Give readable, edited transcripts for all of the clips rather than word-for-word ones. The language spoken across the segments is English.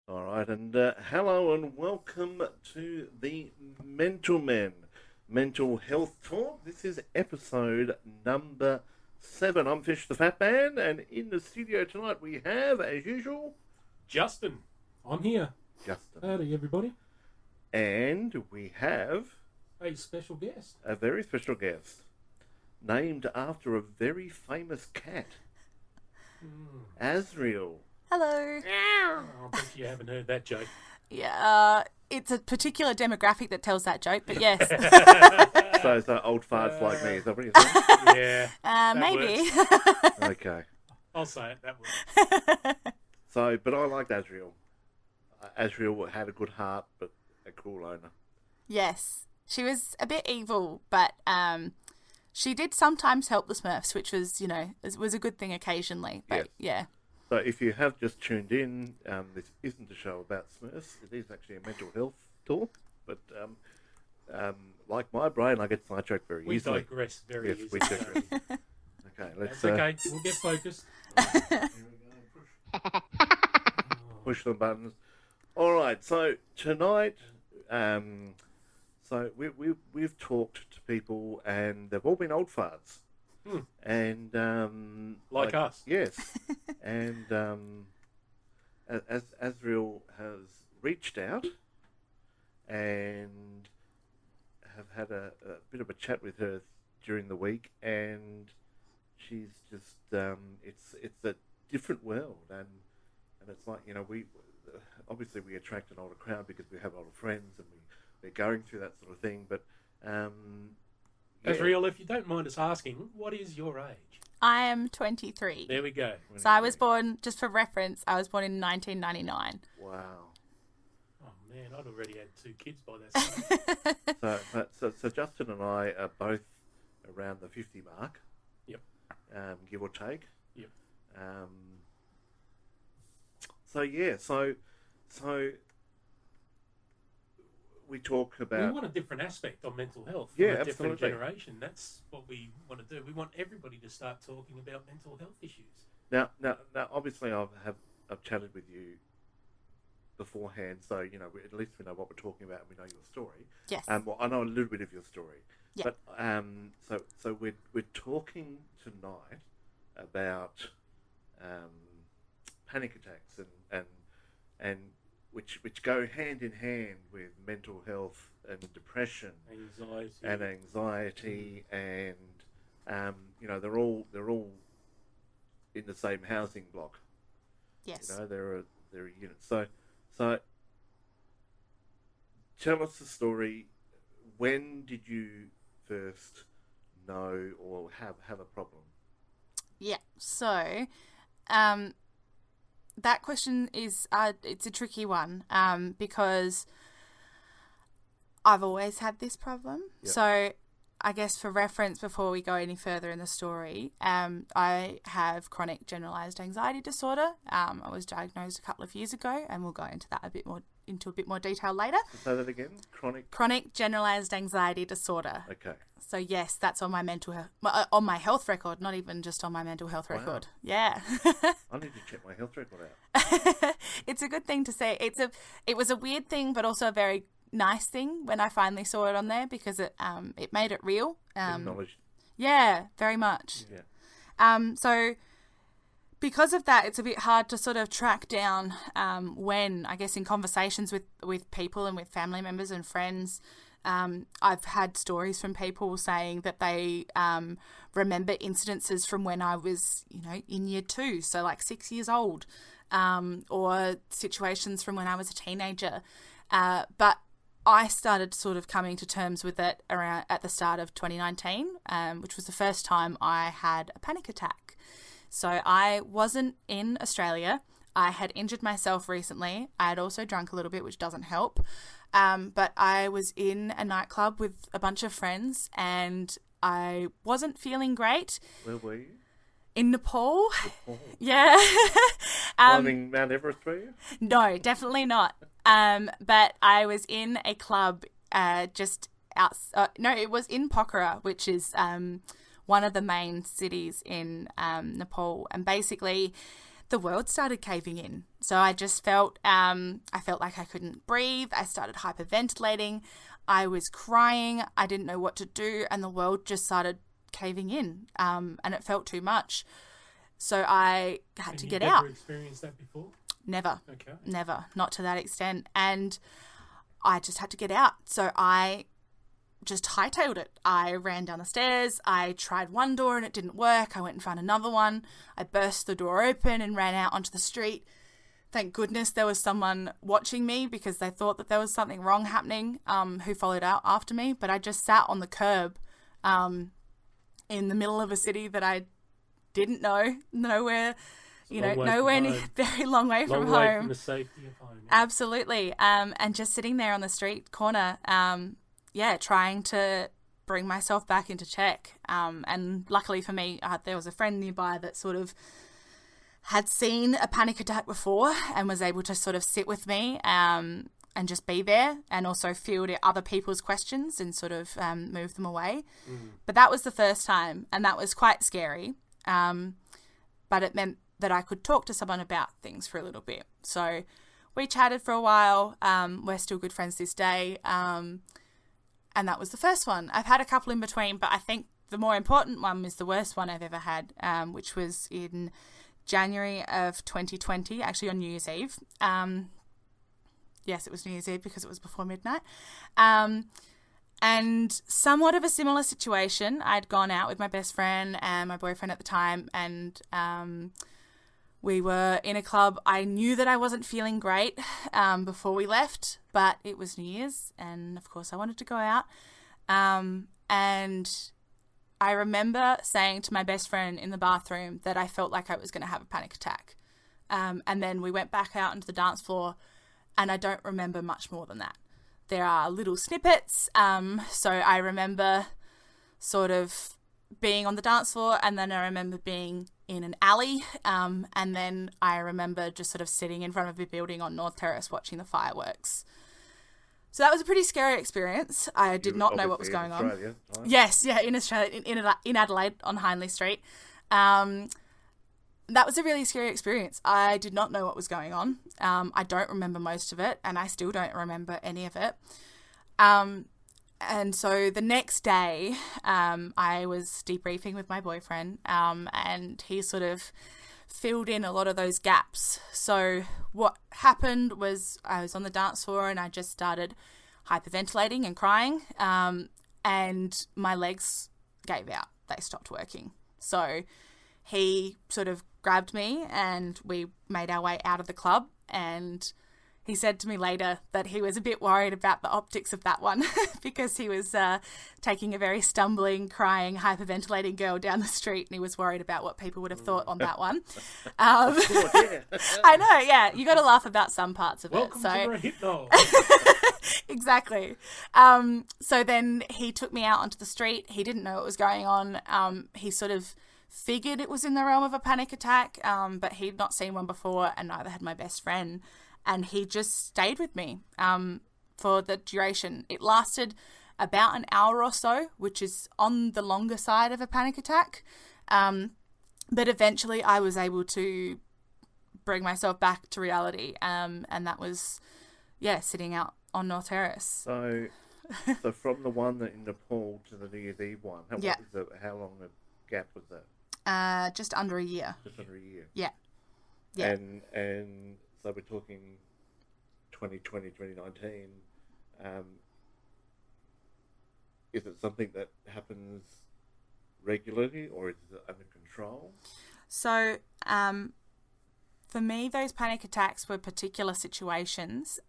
All right, and hello and welcome to the Mental Men Mental Health Talk. This is episode number 7. I'm Fish the Fat Man, and in the studio tonight we have, as usual, Justin. I'm here. Justin. Howdy, everybody. And we have A special guest. a very special guest, named after a very famous cat, Azriel. Hello. I bet you haven't heard that joke. Yeah, it's a particular demographic that tells that joke, but yes. So old farts like me, is that what you're saying? Yeah. Maybe. Okay. I'll say it. That works. So, but I liked Azriel. Azriel had a good heart, but a cool owner. Yes. She was a bit evil, but she did sometimes help the Smurfs, which was, was a good thing occasionally. But yeah. So if you have just tuned in, this isn't a show about Smurfs. It is actually a mental health talk. But like my brain, I get sidetracked very We easily. digress very Yes, easily. we digress. Okay, let's That's okay. We'll get focused. push the buttons. All right. So tonight, so we've talked to people, and they've all been old farts. And Like us. Yes. And as Azriel has reached out and have had a bit of a chat with her during the week, and she's just it's a different world, and it's like, we obviously we attract an older crowd because we have older friends and we're going through that sort of thing, but Azriel, if you don't mind us asking, what is your age? I am 23. There we go. So I was born, just for reference, I was born in 1999. Wow. Oh, man, I'd already had 2 kids by that time. So Justin and I are both around the 50 mark. Yep. Give or take. Yep. So we talk about. We want a different aspect of mental health. Yeah, from a different absolutely. generation. That's what we want to do. We want everybody to start talking about mental health issues. Now, obviously, I've chatted with you beforehand, so at least we know what we're talking about, and we know your story. Yes. Well, I know a little bit of your story. Yeah. But so we're talking tonight about panic attacks and which go hand in hand with mental health and depression Anxiety. and they're all in the same housing block. Yes. There are units. So tell us the story. When did you first know or have a problem? Yeah. So, that question is it's a tricky one because I've always had this problem. Yep. So I guess for reference, before we go any further in the story, I have chronic generalized anxiety disorder. I was diagnosed a couple of years ago, and we'll go into that a bit more detail later. Say that again. Chronic generalized anxiety disorder. Okay. So yes, that's on my on my health record, not even just on my mental health record. Yeah. I need to check my health record out. It's a good thing to say. It was a weird thing, but also a very nice thing when I finally saw it on there, because it made it real. Acknowledged. Yeah, very much. Yeah. So because of that, it's a bit hard to sort of track down when, I guess, in conversations with people and with family members and friends, I've had stories from people saying that they remember incidences from when I was, in year 2, so like 6 years old, or situations from when I was a teenager. But I started sort of coming to terms with it around at the start of 2019, which was the first time I had a panic attack. So I wasn't in Australia. I had injured myself recently. I had also drunk a little bit, which doesn't help. But I was in a nightclub with a bunch of friends and I wasn't feeling great. Where were you? In Nepal. Nepal. Yeah. Climbing Mount Everest, were you? No, definitely not. But I was in a club just out. No, it was in Pokhara, which is one of the main cities in Nepal. And basically, the world started caving in. So I just felt, I felt like I couldn't breathe. I started hyperventilating. I was crying. I didn't know what to do. And the world just started caving in. And it felt too much. So I had to get out. Have you ever experienced that before? Never. Okay. Never. Not to that extent. And I just had to get out. So I just hightailed it. I ran down the stairs. I tried one door and it didn't work. I went and found another one. I burst the door open and ran out onto the street. Thank goodness there was someone watching me because they thought that there was something wrong happening, who followed out after me. But I just sat on the curb in the middle of a city that I didn't know, nowhere, nowhere near, very long way from Long way home. from the safety of home. Absolutely. And just sitting there on the street corner, trying to bring myself back into check. And luckily for me, there was a friend nearby that sort of had seen a panic attack before and was able to sort of sit with me and just be there and also field other people's questions and sort of move them away. But that was the first time and that was quite scary. But it meant that I could talk to someone about things for a little bit. So we chatted for a while. We're still good friends this day. And that was the first one. I've had a couple in between, but I think the more important one is the worst one I've ever had, which was in January of 2020, actually on New Year's Eve. Yes, it was New Year's Eve because it was before midnight. And somewhat of a similar situation. I'd gone out with my best friend and my boyfriend at the time, and we were in a club. I knew that I wasn't feeling great before we left, but it was New Year's, and of course I wanted to go out. And I remember saying to my best friend in the bathroom that I felt like I was going to have a panic attack. And then we went back out into the dance floor, and I don't remember much more than that. There are little snippets. So I remember sort of being on the dance floor, and then I remember being in an alley. And then I remember just sort of sitting in front of a building on North Terrace watching the fireworks. So that was a pretty scary experience. I did not know what was going on. Right? Yes, yeah, in Australia, in Adelaide on Hindley Street. That was a really scary experience. I did not know what was going on. I don't remember most of it, and I still don't remember any of it. And so the next day, I was debriefing with my boyfriend, and he sort of filled in a lot of those gaps. So what happened was I was on the dance floor and I just started hyperventilating and crying, and my legs gave out. They stopped working. So he sort of grabbed me and we made our way out of the club, and he said to me later that he was a bit worried about the optics of that one because he was taking a very stumbling, crying, hyperventilating girl down the street, and he was worried about what people would have thought on that one. Yeah. I know, yeah. You got to laugh about some parts of Welcome it. So to Rohit. exactly. So then he took me out onto the street. He didn't know what was going on. He sort of figured it was in the realm of a panic attack, but he'd not seen one before, and neither had my best friend. And he just stayed with me for the duration. It lasted about an hour or so, which is on the longer side of a panic attack. But eventually I was able to bring myself back to reality. And that was, sitting out on North Terrace. So from the one that in Nepal to the New Year's Eve one, how long a gap was that? Just under a year. Just under a year. Yeah. Yeah. And so we're talking 2020, 2019. Is it something that happens regularly, or is it under control? So, for me, those panic attacks were particular situations.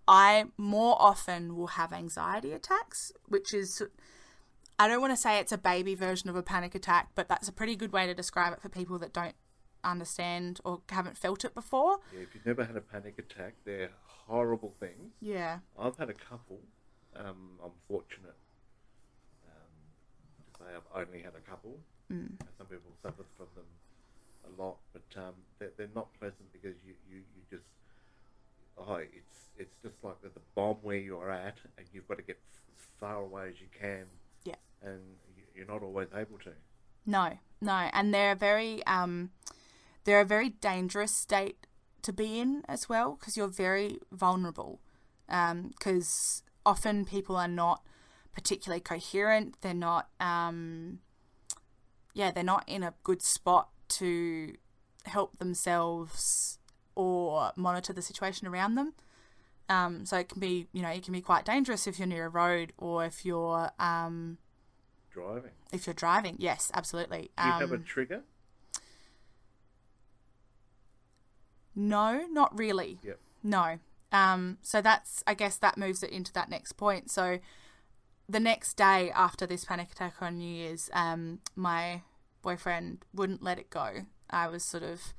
I more often will have anxiety attacks, which is, I don't want to say it's a baby version of a panic attack, but that's a pretty good way to describe it for people that don't understand or haven't felt it before. Yeah, if you've never had a panic attack, they're horrible things. Yeah. I've had a couple. I'm fortunate to say I've only had a couple. Some people suffer from them a lot, but they're not pleasant because you just, it's just like the bomb where you're at, and you've got to get as far away as you can. Yeah. And you're not always able to. No, and they're a very dangerous state to be in as well, because you're very vulnerable. Because often people are not particularly coherent. They're not, they're not in a good spot to help themselves or monitor the situation around them. So it can be, it can be quite dangerous if you're near a road or if you're driving. If you're driving, yes, absolutely. Do you have a trigger? No, not really. Yep. No. So that's, I guess that moves it into that next point. So the next day after this panic attack on New Year's, my boyfriend wouldn't let it go. I was sort of,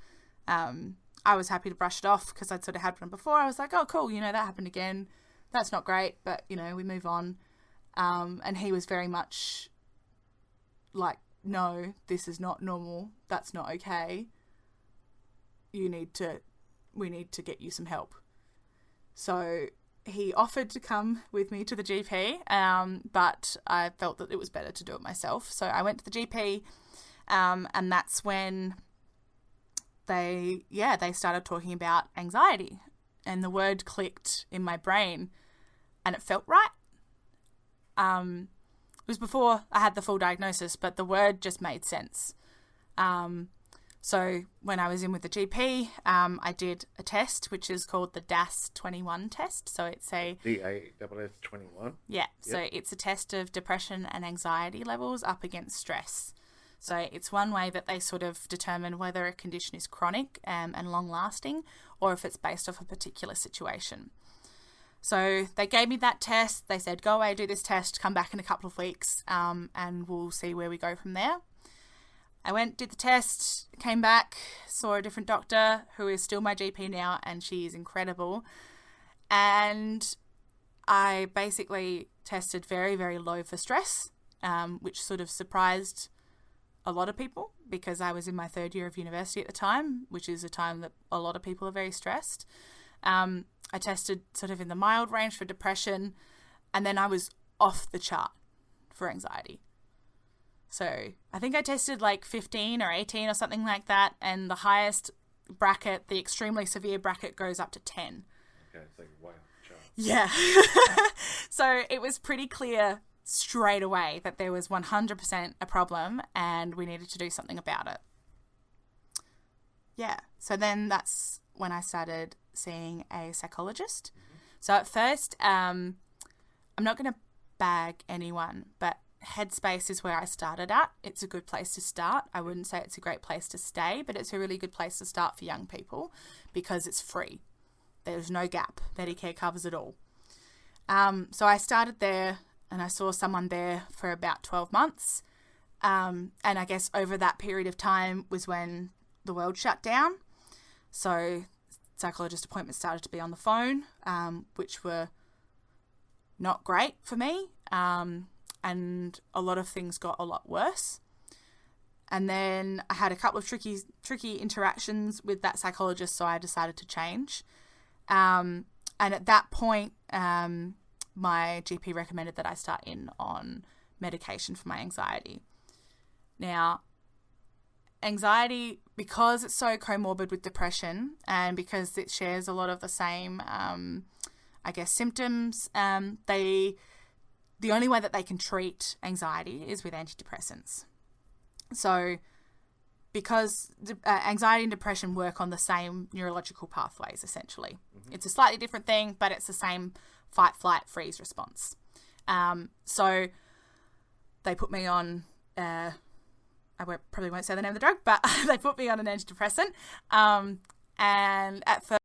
I was happy to brush it off because I'd sort of had one before. I was like, oh, cool, that happened again. That's not great, but, we move on. And he was very much like, no, this is not normal. That's not okay. We need to get you some help. So he offered to come with me to the GP, but I felt that it was better to do it myself. So I went to the GP, and that's when they started talking about anxiety, and the word clicked in my brain, and it felt right. It was before I had the full diagnosis, but the word just made sense. So when I was in with the GP, I did a test, which is called the DASS-21 test. So it's a DASS-21. Yeah. So it's a test of depression and anxiety levels up against stress. So it's one way that they sort of determine whether a condition is chronic and long-lasting, or if it's based off a particular situation. So they gave me that test. They said, go away, do this test, come back in a couple of weeks, and we'll see where we go from there. I went, did the test, came back, saw a different doctor who is still my GP now, and she is incredible. And I basically tested very, very low for stress, which sort of surprised a lot of people because I was in my third year of university at the time, which is a time that a lot of people are very stressed. I tested sort of in the mild range for depression, and then I was off the chart for anxiety. So I think I tested like 15 or 18 or something like that, and the highest bracket, the extremely severe bracket, goes up to 10. Okay, so way off the chart. Yeah. So it was pretty clear straight away that there was 100% a problem and we needed to do something about it. Yeah. So then that's when I started seeing a psychologist. Mm-hmm. So at first, I'm not going to bag anyone, but Headspace is where I started at. It's a good place to start. I wouldn't say it's a great place to stay, but it's a really good place to start for young people because it's free. There's no gap. Medicare covers it all. So I started there and I saw someone there for about 12 months. And I guess over that period of time was when the world shut down. So psychologist appointments started to be on the phone, which were not great for me. And a lot of things got a lot worse. And then I had a couple of tricky interactions with that psychologist, so I decided to change. And at that point, my GP recommended that I start in on medication for my anxiety. Now, anxiety, because it's so comorbid with depression and because it shares a lot of the same, symptoms, the only way that they can treat anxiety is with antidepressants. So because anxiety and depression work on the same neurological pathways, essentially. Mm-hmm. It's a slightly different thing, but it's the same fight, flight, freeze response. So they put me on, probably won't say the name of the drug, but they put me on an antidepressant. And at first,